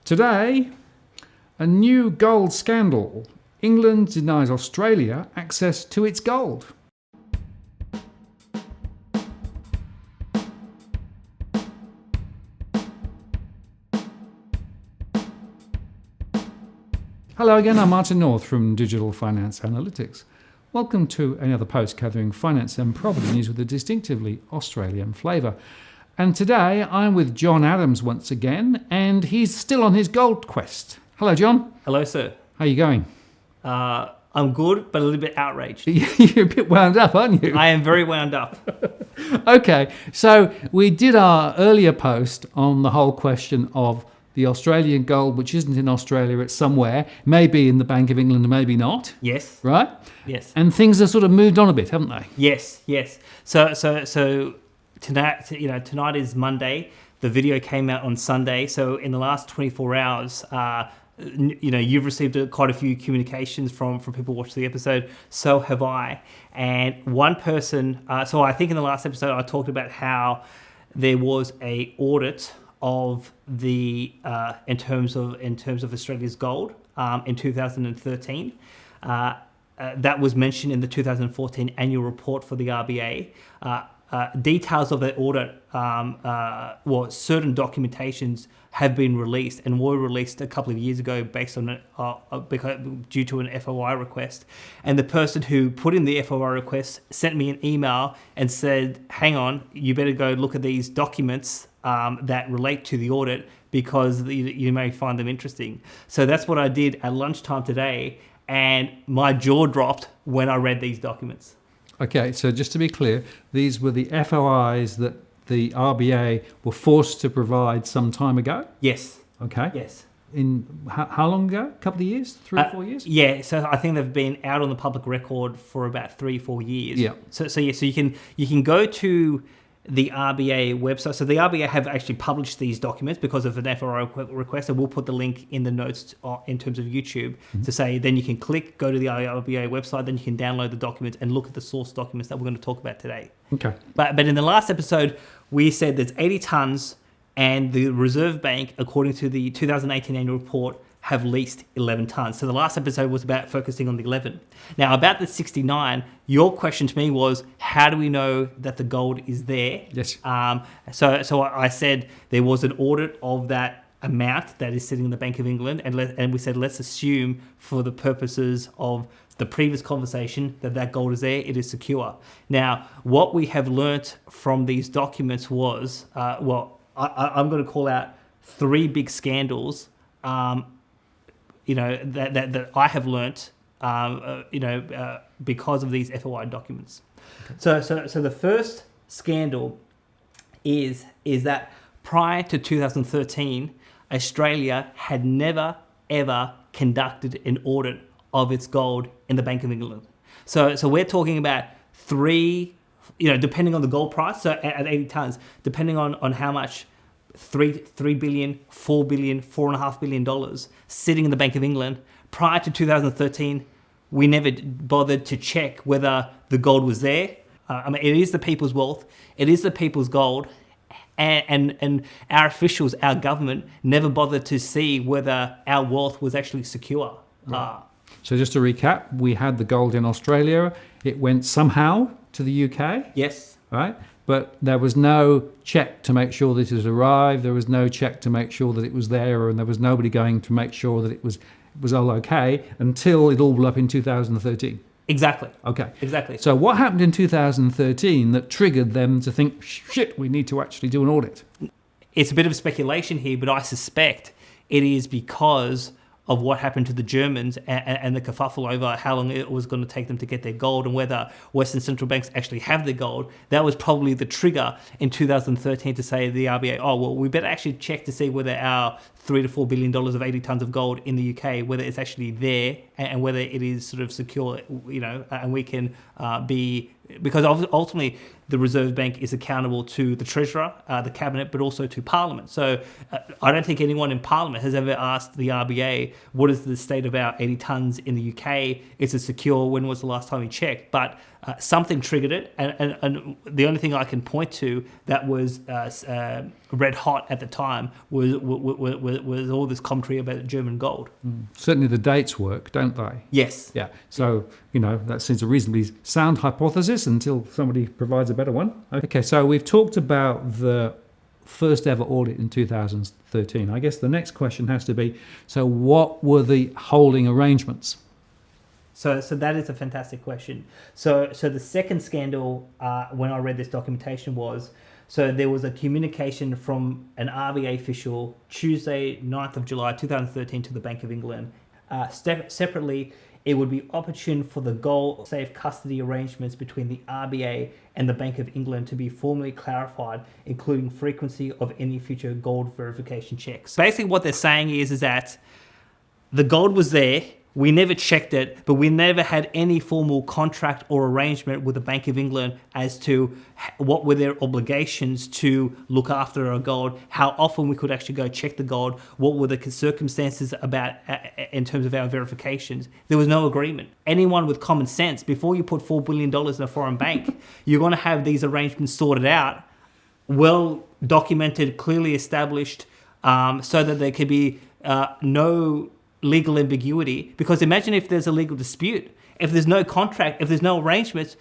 Today, a new gold scandal. England denies Australia access to its gold. Hello again, I'm Martin North from Digital Finance Analytics. Welcome to another post covering finance and property news with a distinctively Australian flavour. And today I'm with John Adams once again, and he's still on his gold quest. Hello, John. Hello, sir. How are you going? I'm good, but a little bit outraged. You're a bit wound up, aren't you? I am very wound up. Okay, so we did our earlier post on the whole question of the Australian gold, which isn't in Australia, it's somewhere, maybe in the Bank of England, maybe not. Yes. Right? Yes. And things have sort of moved on a bit, haven't they? Yes. So tonight is Monday. The video came out on Sunday. So in the last 24 hours, you've received quite a few communications from people watching the episode. So have I. And one person. So I think in the last episode I talked about how there was a audit of the in terms of Australia's gold in 2013. That was mentioned in the 2014 annual report for the RBA. Details of that audit, certain documentations have been released and were released a couple of years ago based on due to an FOI request. And the person who put in the FOI request sent me an email and said, "Hang on, you better go look at these documents that relate to the audit because you may find them interesting." So that's what I did at lunchtime today, and my jaw dropped when I read these documents. Okay, so just to be clear, these were the FOIs that the RBA were forced to provide some time ago? Yes. Okay. Yes. In how long ago? A couple of years? 3 or 4 years? Yeah, so I think they've been out on the public record for about 3-4 years. Yeah. So you can go to the RBA website. So the RBA have actually published these documents because of an FOI request, and we'll put the link in the notes in terms of YouTube to say, then you can go to the RBA website, then you can download the documents and look at the source documents that we're going to talk about today. Okay. But in the last episode, we said there's 80 tonnes, and the Reserve Bank, according to the 2018 annual report, have leased 11 tonnes. So the last episode was about focusing on the 11. Now, about the 69, your question to me was, how do we know that the gold is there? Yes. So I said there was an audit of that amount that is sitting in the Bank of England, and we said, let's assume for the purposes of the previous conversation that gold is there, it is secure. Now, what we have learnt from these documents was, I'm going to call out 3 big scandals that I have learnt, because of these FOI documents. Okay. So the first scandal is that prior to 2013, Australia had never ever conducted an audit of its gold in the Bank of England. So we're talking about 3, depending on the gold price. So at 80 tonnes, depending on how much. $3 billion, $4 billion, $4.5 billion sitting in the Bank of England. Prior to 2013, we never bothered to check whether the gold was there. It is the people's wealth. It is the people's gold. And our officials, our government, never bothered to see whether our wealth was actually secure. Right. So just to recap, we had the gold in Australia. It went somehow to the UK. Yes. Right? But there was no check to make sure that it had arrived. There was no check to make sure that it was there, and there was nobody going to make sure that it was all okay until it all blew up in 2013. Exactly. Okay. Exactly. So what happened in 2013 that triggered them to think, shit, we need to actually do an audit? It's a bit of speculation here, but I suspect it is because of what happened to the Germans and the kerfuffle over how long it was going to take them to get their gold and whether Western central banks actually have their gold. That was probably the trigger in 2013 to say to the RBA, we better actually check to see whether our $3 to $4 billion of 80 tonnes of gold in the UK, whether it's actually there and whether it is sort of secure, and we can be because ultimately the Reserve Bank is accountable to the Treasurer, the Cabinet, but also to Parliament. So I don't think anyone in Parliament has ever asked the RBA, what is the state of our 80 tonnes in the UK? Is it secure? When was the last time you checked? But something triggered it. And the only thing I can point to that was red hot at the time was all this commentary about German gold. Certainly the dates work, don't they? Yes. Yeah. So, that seems a reasonably sound hypothesis until somebody provides a better one. Okay, so we've talked about the first ever audit in 2013. I guess the next question has to be, so what were the holding arrangements? So that is a fantastic question. So the second scandal, when I read this documentation was, so there was a communication from an RBA official Tuesday, 9th of July 2013 to the Bank of England. Separately, it would be opportune for the gold safe custody arrangements between the RBA and the Bank of England to be formally clarified, including frequency of any future gold verification checks. Basically what they're saying is that the gold was there, we never checked it, but we never had any formal contract or arrangement with the Bank of England as to what were their obligations to look after our gold, how often we could actually go check the gold, what were the circumstances about in terms of our verifications. There was no agreement. Anyone with common sense, before you put $4 billion in a foreign bank, you're going to have these arrangements sorted out, well documented, clearly established, so that there could be no legal ambiguity. Because imagine if there's a legal dispute, if there's no contract, if there's no arrangements,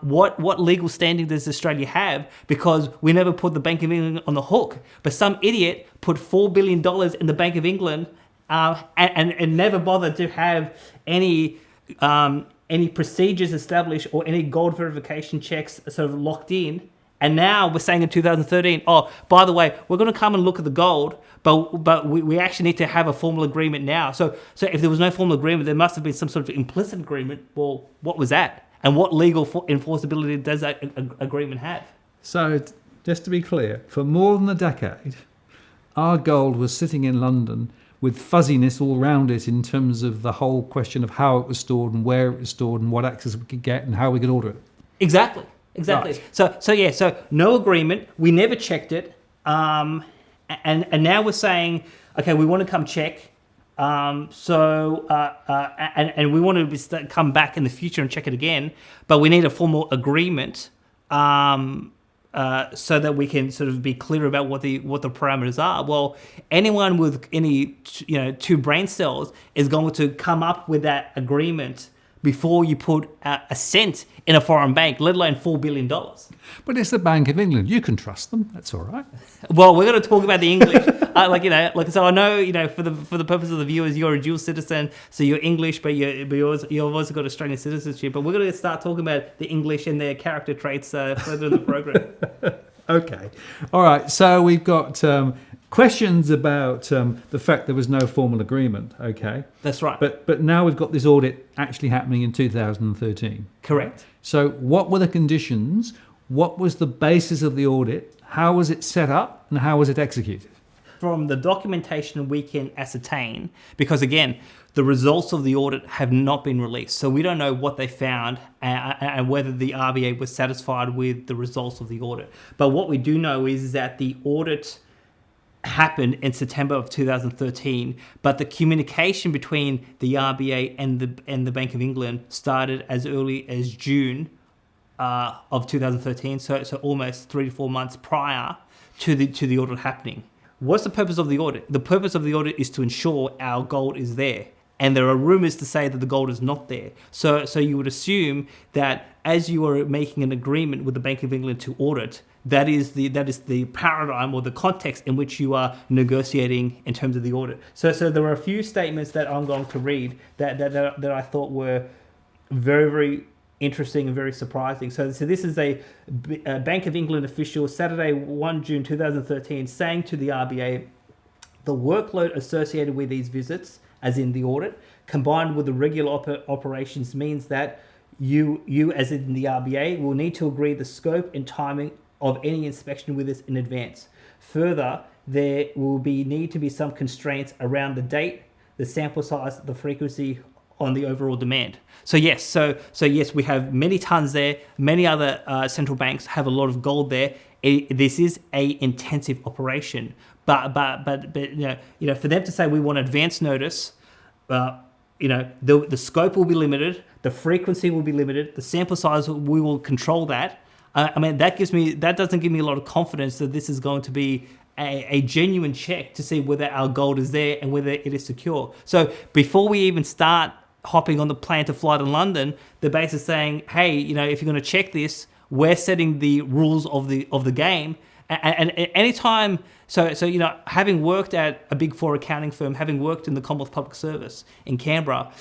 what legal standing does Australia have? Because we never put the Bank of England on the hook, but some idiot put $4 billion in the Bank of England and never bothered to have any procedures established or any gold verification checks sort of locked in. And now we're saying in 2013, oh, by the way, we're going to come and look at the gold, but we actually need to have a formal agreement now. So if there was no formal agreement, there must have been some sort of implicit agreement. Well, what was that? And what legal enforceability does that agreement have? So just to be clear, for more than a decade, our gold was sitting in London with fuzziness all around it in terms of the whole question of how it was stored and where it was stored and what access we could get and how we could order it. Exactly. Right. So no agreement. We never checked it, and now we're saying, okay, we want to come check. And we want to come back in the future and check it again, but we need a formal agreement, so that we can sort of be clear about what the parameters are. Well, anyone with any two brain cells is going to come up with that agreement before you put a cent in a foreign bank, let alone $4 billion. But it's the Bank of England. You can trust them. That's all right. Well, we're going to talk about the English. So I know, for the purpose of the viewers, you're a dual citizen, so you're English, but you've also got Australian citizenship. But we're going to start talking about the English and their character traits further in the program. Okay. All right. So we've got questions about the fact there was no formal agreement. Okay. That's right. But now we've got this audit actually happening in 2013. Correct. So what were the conditions? What was the basis of the audit? How was it set up? And how was it executed? From the documentation we can ascertain, because again, the results of the audit have not been released. So we don't know what they found and whether the RBA was satisfied with the results of the audit. But what we do know is that the audit happened in September of 2013, but the communication between the RBA and the Bank of England started as early as June of 2013, so almost 3 to 4 months prior to the audit happening. What's the purpose of the audit? The purpose of the audit is to ensure our gold is there. And there are rumors to say that the gold is not there. So you would assume that as you are making an agreement with the Bank of England to audit, that is the paradigm or the context in which you are negotiating in terms of the audit. So there are a few statements that I'm going to read that I thought were very, very interesting and very surprising. So this is a Bank of England official, Saturday, 1 June 2013, saying to the RBA, the workload associated with these visits, as in the audit, combined with the regular operations means that you as in the RBA will need to agree the scope and timing of any inspection with us in advance. Further, there will need to be some constraints around the date, the sample size, the frequency on the overall demand. So yes, we have many tons there. Many other central banks have a lot of gold there. This is a intensive operation, but for them to say we want advance notice, the scope will be limited, the frequency will be limited, the sample size we will control that. That doesn't give me a lot of confidence that this is going to be a genuine check to see whether our gold is there and whether it is secure. So before we even start hopping on the plane to fly to London, the base is saying, hey, if you're going to check this, we're setting the rules of the game. And anytime, having worked at a Big Four accounting firm, having worked in the Commonwealth Public Service in Canberra,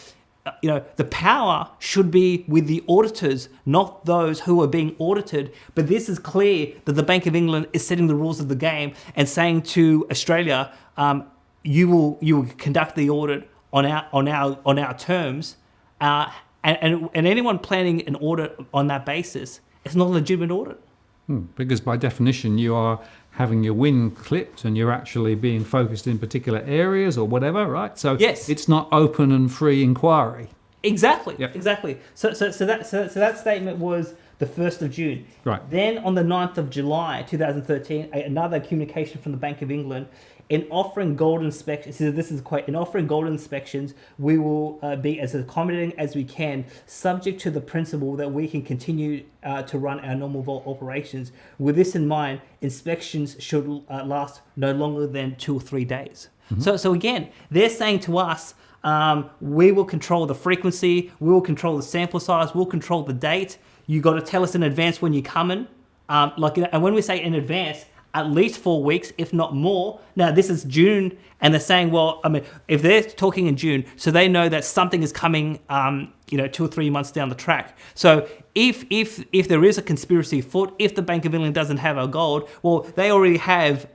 the power should be with the auditors, not those who are being audited. But this is clear that the Bank of England is setting the rules of the game and saying to Australia, you will conduct the audit on our terms, and anyone planning an audit on that basis, it's not a legitimate audit. Because by definition, you are having your wing clipped and you're actually being focused in particular areas or whatever, right? So yes, it's not open and free inquiry. Exactly. Yep. Exactly. So that statement was the 1st of June. Right. Then on the 9th of July 2013, another communication from the Bank of England. In offering gold inspections, this is a quote, in offering gold inspections, we will be as accommodating as we can, subject to the principle that we can continue to run our normal vault operations. With this in mind, inspections should last no longer than 2 or 3 days. Mm-hmm. So again, they're saying to us, we will control the frequency, we will control the sample size, we'll control the date. You got to tell us in advance when you're coming. And when we say in advance, at least 4 weeks, if not more. Now, this is June, and they're saying, if they're talking in June, so they know that something is coming, 2 or 3 months down the track. So if there is a conspiracy afoot, if the Bank of England doesn't have our gold, well, they already have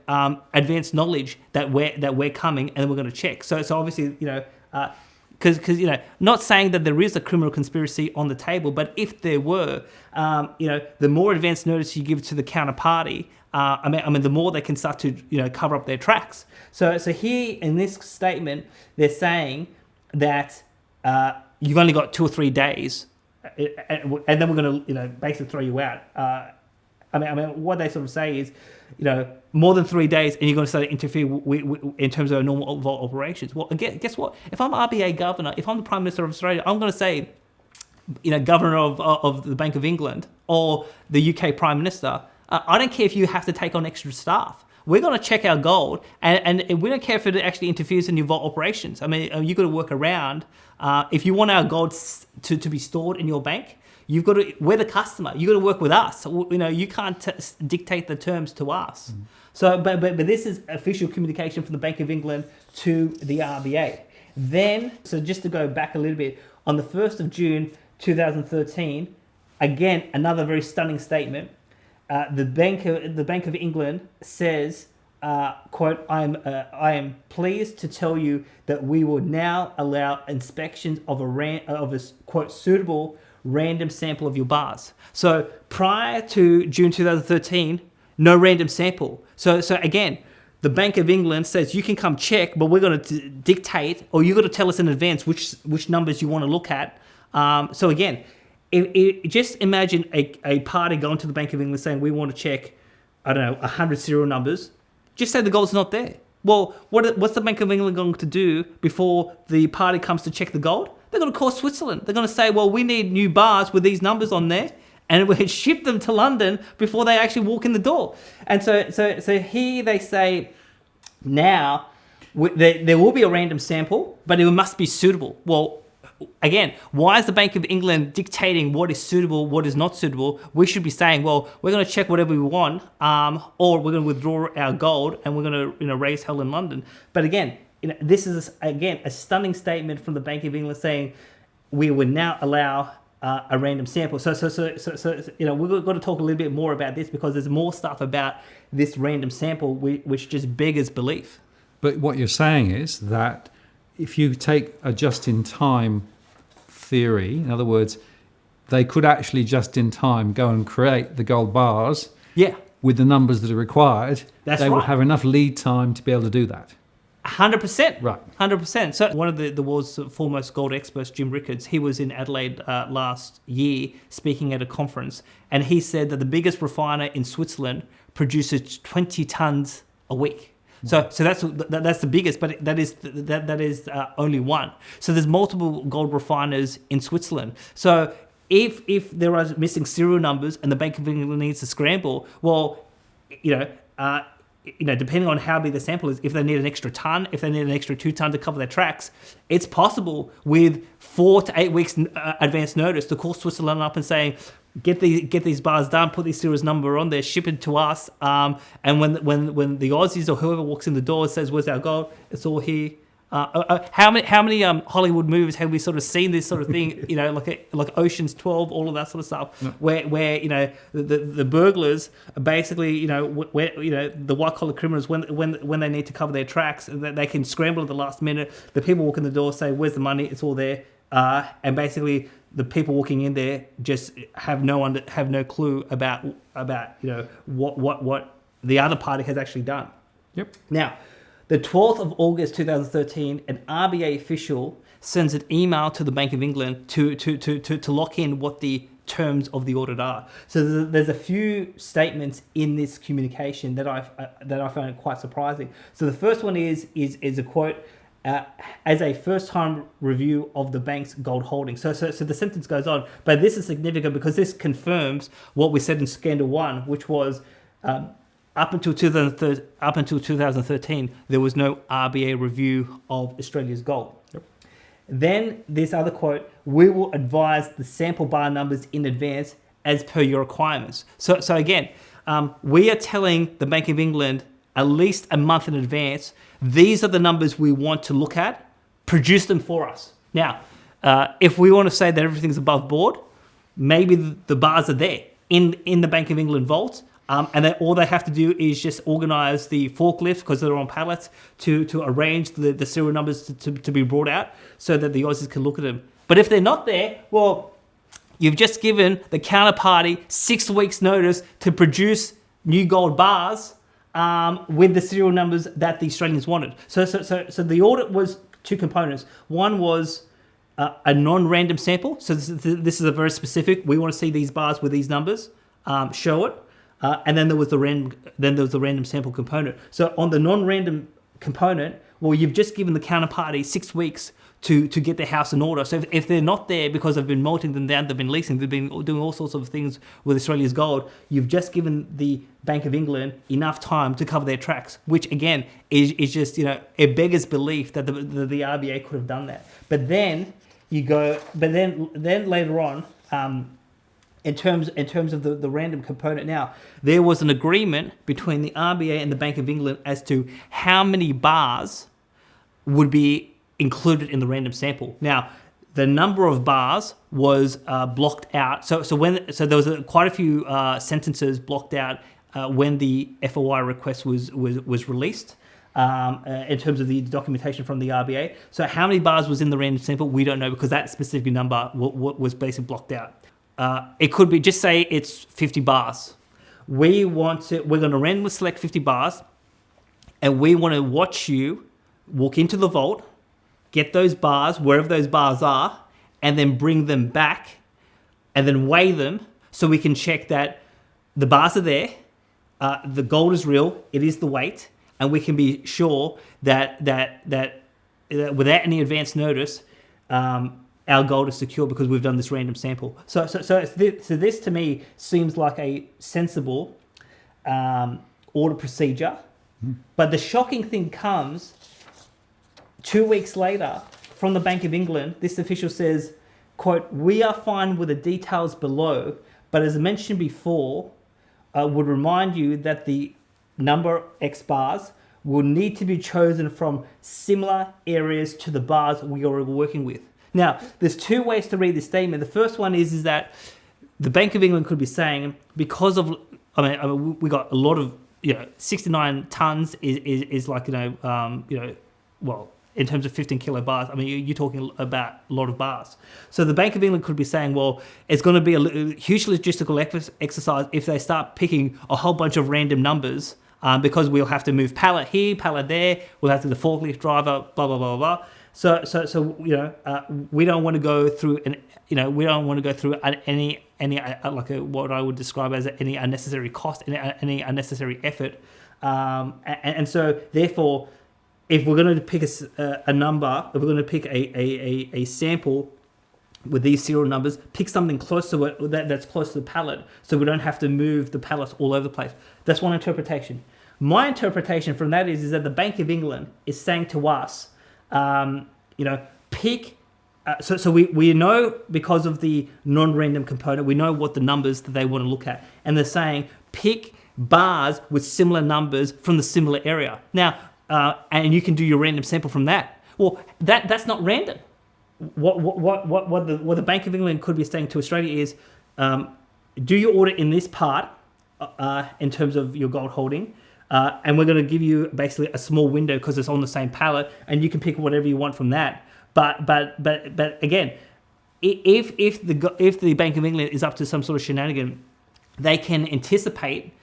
advanced knowledge that we're coming and we're going to check. So obviously, because not saying that there is a criminal conspiracy on the table, but if there were, the more advanced notice you give to the counterparty, the more they can start to cover up their tracks. So here in this statement, they're saying that you've only got 2 or 3 days, and then we're going to basically throw you out. What they sort of say is, more than 3 days, and you're going to start to interfere in terms of normal vault operations. Well, again, guess what? If I'm RBA governor, if I'm the Prime Minister of Australia, I'm going to say, governor of the Bank of England or the UK Prime Minister, I don't care if you have to take on extra staff. We're going to check our gold, and we don't care if it actually interferes in your vault operations. You've got to work around. If you want our gold to be stored in your bank, you've got to. We're the customer. You've got to work with us. You can't dictate the terms to us. Mm. So, but this is official communication from the Bank of England to the RBA. Then, so just to go back a little bit, on the 1st of June 2013, again another very stunning statement. The Bank of England says, quote, I am pleased to tell you that we will now allow inspections of a quote suitable random sample of your bars. So prior to June 2013, no random sample. So again, the Bank of England says you can come check, but we're going to dictate, or you've got to tell us in advance which numbers you want to look at. So again, just imagine a party going to the Bank of England saying, we want to check, 100 serial numbers. Just say the gold's not there. Well, what's the Bank of England going to do before the party comes to check the gold? They're going to call Switzerland. They're going to say, well, we need new bars with these numbers on there, and we ship them to London before they actually walk in the door. And so here they say, now there will be a random sample, but it must be suitable. Well, again, why is the Bank of England dictating what is suitable, what is not suitable? We should be saying, well, we're going to check whatever we want, or we're going to withdraw our gold and we're going to raise hell in London. But again, this is a stunning statement from the Bank of England saying we will now allow a random sample. So we've got to talk a little bit more about this, because there's more stuff about this random sample which just beggars belief. But what you're saying is that if you take a just-in-time theory, in other words, they could actually just-in-time go and create the gold bars with the numbers that are required. That's they right. would have enough lead time to be able to do that. 100%. Right. 100%. So one of the world's foremost gold experts, Jim Rickards, he was in Adelaide last year speaking at a conference, and he said that the biggest refiner in Switzerland produces 20 tons a week. So that's the biggest, but that is only one. So there's multiple gold refiners in Switzerland. So if there are missing serial numbers and the Bank of England needs to scramble, well, depending on how big the sample is, if they need an extra ton, if they need an extra 2 tons to cover their tracks, it's possible with 4 to 8 weeks advance notice to call Switzerland up and saying, get these bars done, put these serious number on there, ship it to us. And when the Aussies or whoever walks in the door and says, "Where's our gold?" It's all here. How many Hollywood movies have we sort of seen this sort of thing? Like Ocean's 12, all of that sort of stuff, where the burglars are basically the white collar criminals when they need to cover their tracks, they can scramble at the last minute. The people walk in the door say, "Where's the money?" It's all there, and basically the people walking in there just have no clue about what the other party has actually done. Yep. Now, the 12th of August 2013, an RBA official sends an email to the Bank of England to lock in what the terms of the audit are. So there's a few statements in this communication that I found quite surprising. So the first one is a quote, as a first-time review of the bank's gold holdings. So the sentence goes on, but this is significant because this confirms what we said in Scandal 1, which was up until 2013, there was no RBA review of Australia's gold. Yep. Then this other quote, "We will advise the sample bar numbers in advance as per your requirements." So again, we are telling the Bank of England at least a month in advance, these are the numbers we want to look at, produce them for us. Now, if we want to say that everything's above board, maybe the bars are there in the Bank of England vault. And then all they have to do is just organise the forklift, because they're on pallets, to arrange the serial numbers to be brought out so that the Aussies can look at them. But if they're not there, well, you've just given the counterparty 6 weeks' notice to produce new gold bars with the serial numbers that the Australians wanted. So the audit was 2 components. One was a non-random sample. So this is a very specific. We want to see these bars with these numbers. Show it. And then there was the random sample component. So on the non-random component, well, you've just given the counterparty 6 weeks to get their house in order. So if they're not there because they've been melting them down, they've been leasing, they've been doing all sorts of things with Australia's gold, you've just given the Bank of England enough time to cover their tracks, which again is just, it beggars belief that the RBA could have done that. But then then later on, in terms of the random component now, there was an agreement between the RBA and the Bank of England as to how many bars would be included in the random sample. Now, the number of bars was blocked out. So there was quite a few sentences blocked out when the FOI request was released. In terms of the documentation from the RBA. So how many bars was in the random sample, we don't know, because that specific number was basically blocked out. It could be, just say it's 50 bars. We're going to randomly select 50 bars, and we want to watch you walk into the vault, get those bars, wherever those bars are, and then bring them back, and then weigh them so we can check that the bars are there, the gold is real, it is the weight, and we can be sure that without any advance notice, our gold is secure because we've done this random sample. So this to me seems like a sensible audit procedure. But the shocking thing comes 2 weeks later from the Bank of England. This official says, quote, "We are fine with the details below, but as mentioned before, would remind you that the number X bars will need to be chosen from similar areas to the bars we are working with." Now, there's 2 ways to read this statement. The first one is that the Bank of England could be saying, because of, we got a lot of, 69 tons is like, well, in terms of 15 kilo bars, you're talking about a lot of bars. So the Bank of England could be saying, well, it's going to be a huge logistical exercise if they start picking a whole bunch of random numbers because we'll have to move pallet here, pallet there. We'll have to the forklift driver, blah blah blah blah. So we don't want to go through what I would describe as any unnecessary cost, any unnecessary effort, and so therefore, if we're going to pick a number, if we're going to pick a sample with these serial numbers, pick something close to it that's close to the pallet, so we don't have to move the pallets all over the place. That's one interpretation. My interpretation from that is that the Bank of England is saying to us, pick. So we know, because of the non-random component, we know what the numbers that they want to look at, and they're saying pick bars with similar numbers from the similar area. Now, and you can do your random sample from that. Well, that's not random. What the Bank of England could be saying to Australia is, do your audit in this part in terms of your gold holding, and we're going to give you basically a small window because it's on the same pallet, and you can pick whatever you want from that. But again, if the Bank of England is up to some sort of shenanigan, they can anticipate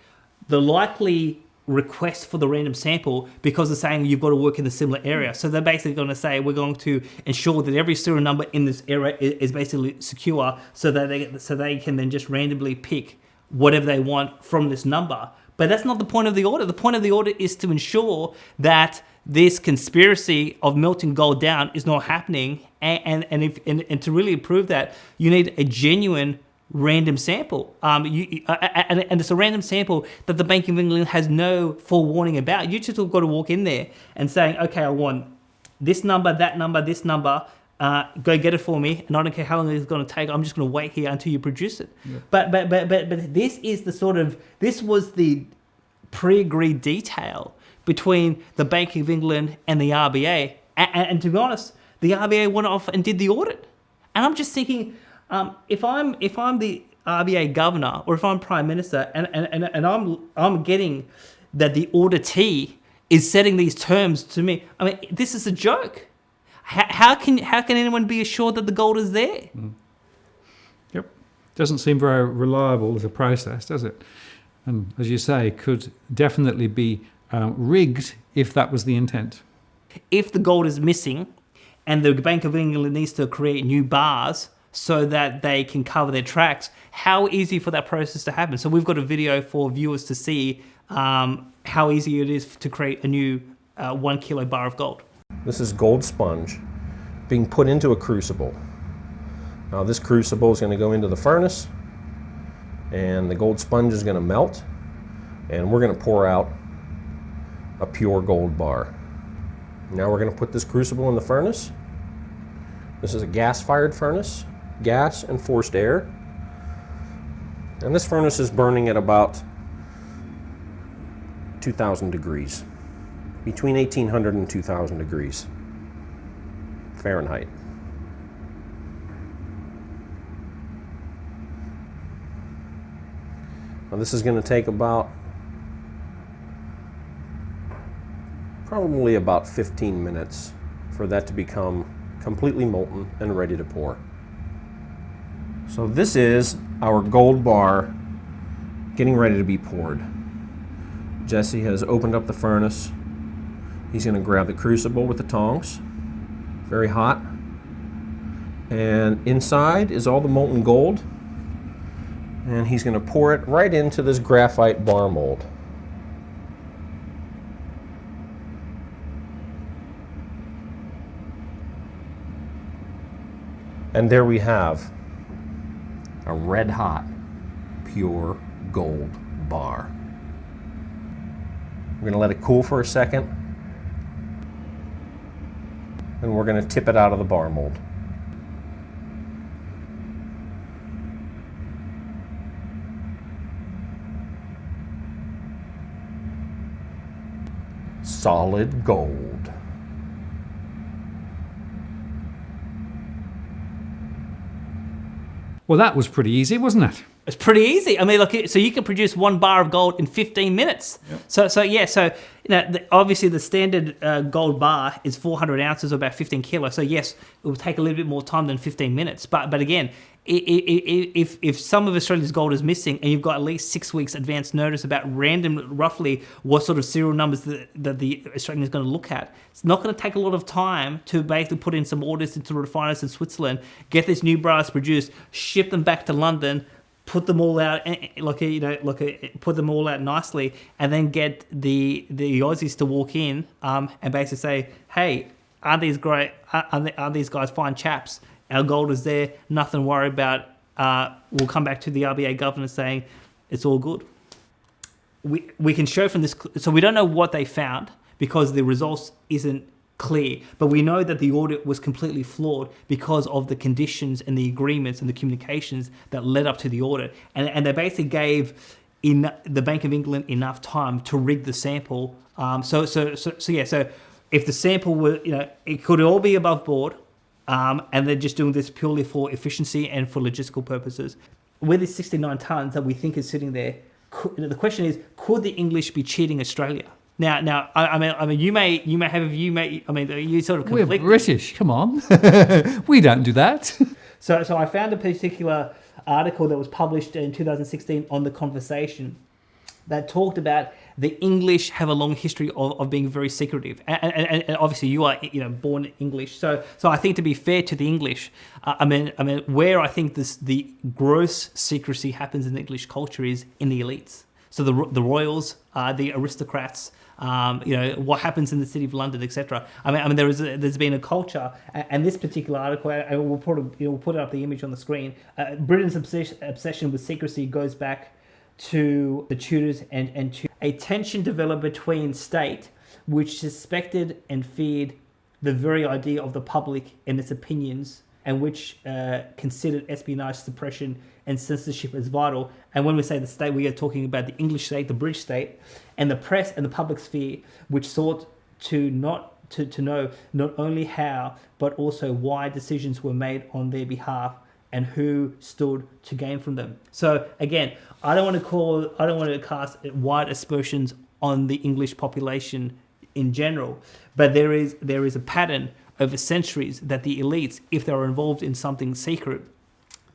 the likely request for the random sample because they're saying you've got to work in a similar area. So they're basically going to say we're going to ensure that every serial number in this area is basically secure, so that they can then just randomly pick whatever they want from this number. But that's not the point of the audit. The point of the audit is to ensure that this conspiracy of melting gold down is not happening, and to really prove that, you need a genuine random sample. And it's a random sample that the Bank of England has no forewarning about. You just have got to walk in there and saying, okay, I want this number, that number, this number. Go get it for me, and I don't care how long it's going to take. I'm just going to wait here until you produce it. Yeah. But this is this was the pre-agreed detail between the Bank of England and the RBA. And to be honest, the RBA went off and did the audit. And I'm just thinking, if I'm the RBA governor, or if I'm Prime Minister, and I'm getting that the auditee is setting these terms to me, I mean, this is a joke. How can anyone be assured that the gold is there? Yep. Doesn't seem very reliable as a process, does it? And as you say, could definitely be rigged if that was the intent. If the gold is missing and the Bank of England needs to create new bars so that they can cover their tracks, how easy for that process to happen? So we've got a video for viewers to see how easy it is to create a new 1 kilo bar of gold. This is gold sponge being put into a crucible. Now this crucible is going to go into the furnace, and the gold sponge is going to melt, and we're going to pour out a pure gold bar. Now we're going to put this crucible in the furnace. This is a gas-fired furnace, gas and forced air. And this furnace is burning at about 2,000 degrees. Between 1,800 and 2,000 degrees Fahrenheit. Now this is going to take probably about 15 minutes for that to become completely molten and ready to pour. So this is our gold bar getting ready to be poured. Jesse has opened up the furnace. He's going to grab the crucible with the tongs, very hot, and inside is all the molten gold, and he's going to pour it right into this graphite bar mold. And there we have a red hot, pure gold bar. We're going to let it cool for a second, and we're going to tip it out of the bar mold. Solid gold. Well, that was pretty easy, wasn't it? It's pretty easy. I mean, look, so you can produce 1 bar of gold in 15 minutes. Yep. So obviously the standard gold bar is 400 ounces or about 15 kilos. So yes, it will take a little bit more time than 15 minutes. But again, if some of Australia's gold is missing and you've got at least 6 weeks advance notice about roughly what sort of serial numbers that the Australian is going to look at, it's not going to take a lot of time to basically put in some orders into refiners in Switzerland, get these new bars produced, ship them back to London, put them all out, put them all out nicely, and then get the Aussies to walk in and basically say, "Hey, aren't these great? Are these guys fine chaps? Our gold is there. Nothing to worry about. We'll come back to the RBA governor saying it's all good." We can show from this, so we don't know what they found because the results isn't clear, but we know that the audit was completely flawed because of the conditions and the agreements and the communications that led up to the audit, and they basically gave the Bank of England enough time to rig the sample. So if the sample were, it could all be above board, and they're just doing this purely for efficiency and for logistical purposes. With the 69 tons that we think is sitting there, the question is, could the English be cheating Australia? Now, I mean, you may have a view. You sort of conflict. We're British. Come on, we don't do that. So I found a particular article that was published in 2016 on The Conversation that talked about the English have a long history of being very secretive, and obviously you are born English. So I think, to be fair to the English, where I think the gross secrecy happens in the English culture is in the elites. So the royals, the aristocrats. What happens in the City of London, etc. There's been a culture, and this particular article, we'll put up the image on the screen. Britain's obsession with secrecy goes back to the Tudors and to a tension developed between state, which suspected and feared the very idea of the public and its opinions, and which considered espionage, suppression, and censorship as vital. And when we say the state, we are talking about the English state, the British state, and the press and the public sphere, which sought to know not only how, but also why decisions were made on their behalf and who stood to gain from them. So again, I don't want to cast wide aspersions on the English population in general, but there is a pattern over centuries that the elites, if they're involved in something secret,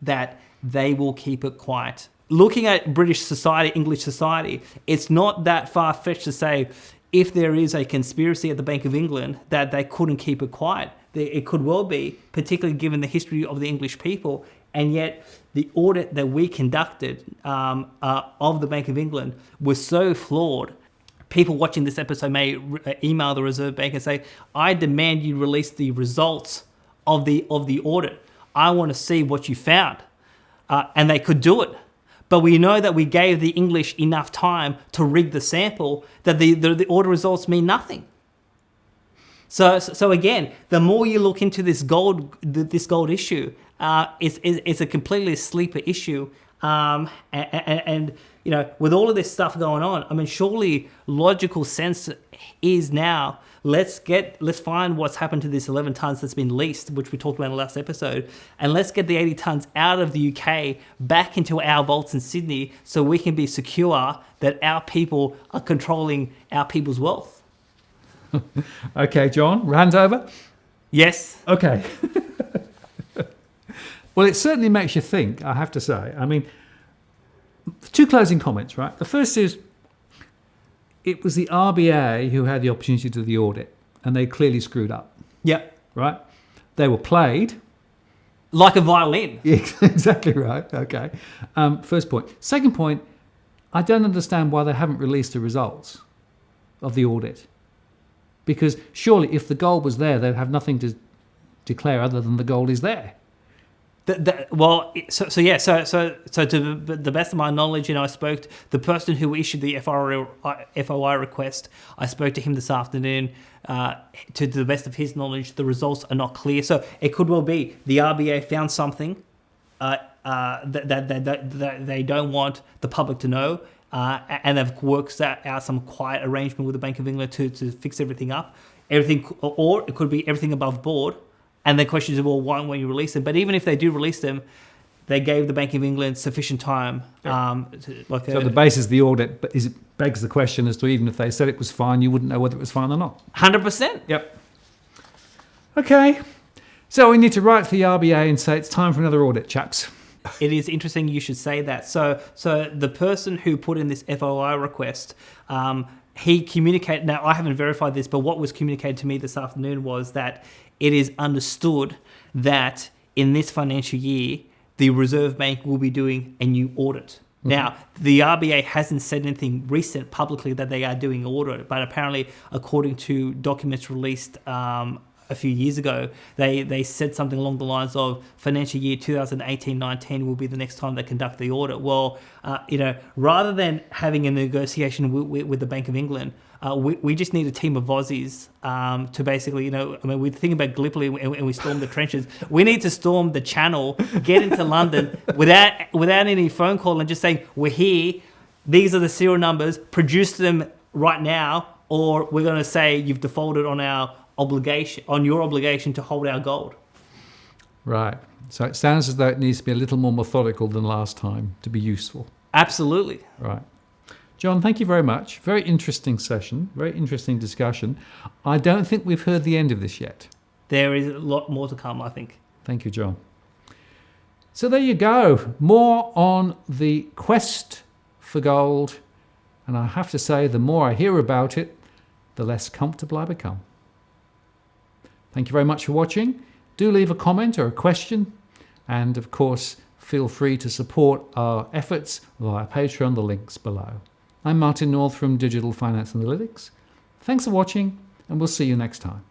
that they will keep it quiet. Looking at British society, English society, it's not that far-fetched to say if there is a conspiracy at the Bank of England that they couldn't keep it quiet. It could well be, particularly given the history of the English people, and yet the audit that we conducted of the Bank of England was so flawed. People watching this episode may email the Reserve Bank and say, "I demand you release the results of the audit. I want to see what you found." And they could do it. But we know that we gave the English enough time to rig the sample that the audit results mean nothing. So again, the more you look into this gold issue, it's a completely sleeper issue. And with all of this stuff going on, surely logical sense is now let's find what's happened to this 11 tons that's been leased, which we talked about in the last episode, and let's get the 80 tons out of the UK back into our vaults in Sydney so we can be secure that our people are controlling our people's wealth. Okay, John, hands over? Yes. Okay. Well, it certainly makes you think, I have to say. Two closing comments, right? The first is, it was the RBA who had the opportunity to do the audit, and they clearly screwed up. Yep. Right? They were played. Like a violin. Yeah, exactly right. Okay. First point. Second point, I don't understand why they haven't released the results of the audit. Because surely if the gold was there, they'd have nothing to declare other than the gold is there. So to the best of my knowledge, I spoke to the person who issued the FOI request. I spoke to him this afternoon. To the best of his knowledge, the results are not clear. So it could well be the RBA found something that they don't want the public to know, and they've worked out some quiet arrangement with the Bank of England to fix everything up. Or it could be everything above board. And the question is, well, why won't you release them? But even if they do release them, they gave the Bank of England sufficient time. So the basis of the audit begs the question as to even if they said it was fine, you wouldn't know whether it was fine or not. 100%. Yep. Okay. So we need to write to the RBA and say it's time for another audit, chaps. It is interesting you should say that. So the person who put in this FOI request, he communicated, now I haven't verified this, but what was communicated to me this afternoon was that it is understood that in this financial year, the Reserve Bank will be doing a new audit. Mm-hmm. Now, the RBA hasn't said anything recent publicly that they are doing an audit, but apparently, according to documents released a few years ago, they said something along the lines of financial year 2018-19 will be the next time they conduct the audit. Well, rather than having a negotiation with the Bank of England, we just need a team of Aussies to basically, we think about Gallipoli and we storm the trenches. We need to storm the Channel, get into London without any phone call and just saying, we're here, these are the serial numbers, produce them right now, or we're going to say you've defaulted on your obligation to hold our gold. Right. So it sounds as though it needs to be a little more methodical than last time to be useful. Absolutely. Right. John, thank you very much. Very interesting session, very interesting discussion. I don't think we've heard the end of this yet. There is a lot more to come, I think. Thank you, John. So there you go. More on the quest for gold. And I have to say, the more I hear about it, the less comfortable I become. Thank you very much for watching. Do leave a comment or a question. And of course, feel free to support our efforts via Patreon, the links below. I'm Martin North from Digital Finance Analytics. Thanks for watching, and we'll see you next time.